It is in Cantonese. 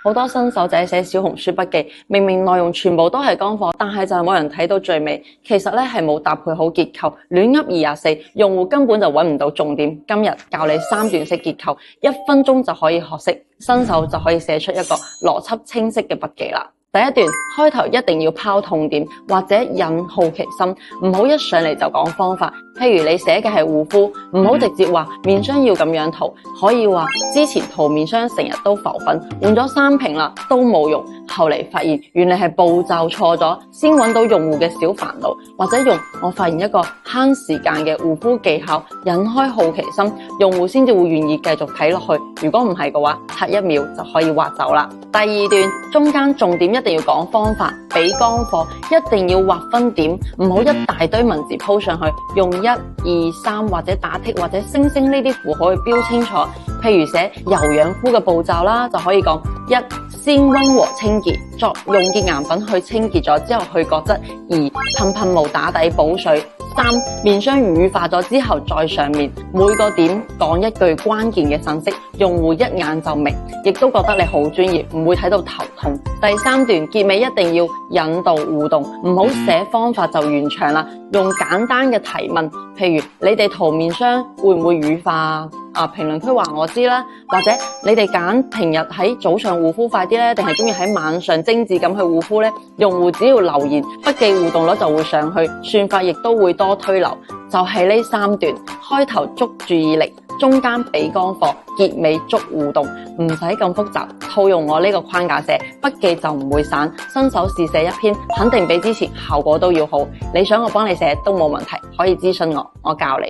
好多新手仔寫小紅書筆記，明明內容全部都係乾貨，但係就係冇人睇到最尾。其實咧係冇搭配好結構，亂噏24，用戶根本就揾唔到重點。今日教你3段式結構，1分鐘就可以學識，新手就可以寫出一個邏輯清晰嘅筆記啦。第一段開頭一定要拋痛點或者引好奇心，唔好一上嚟就講方法。譬如你寫嘅係護膚，唔好直接話面霜要咁樣塗，可以話之前塗面霜成日都浮粉，換咗3瓶啦都冇用，後嚟發現原來係步驟錯咗，先揾到用戶嘅小煩惱，或者用我發現一個慳時間嘅護膚技巧引開好奇心，用戶先至會願意繼續睇落去。如果唔係嘅話，隔1秒就可以劃走啦。第二段中間重點一定要講方法，俾乾貨一定要劃分點，唔好一大堆文字鋪上去，用1、2、3或者打剔或者星星呢啲符號去標清楚。譬如寫油養膚嘅步驟啦，就可以講1先溫和清潔，作用潔顏粉去清潔咗之後去角質；2噴霧打底補水；3面霜乳化咗之後再上面。每個點講一句關鍵嘅信息，用戶一眼就明，亦都覺得你好專業，唔會睇到頭痛。第3段結尾一定要引導互動，唔好寫方法就完場啦，用簡單嘅提問，譬如你哋塗面霜會唔會乳化啊？評論區話我知啦，或者你哋揀平日喺早上護膚快啲咧，定係中意喺晚上精緻咁去護膚咧？用戶只要留言，筆記互動率就會上去，算法亦都會多推流。就係呢3段，開頭捉注意力，中間俾乾貨，結尾捉互動，唔使咁複雜，套用我呢個框架寫，筆記就唔會散。新手試寫一篇，肯定比之前效果都要好。你想我幫你寫都冇問題，可以諮詢我，我教你。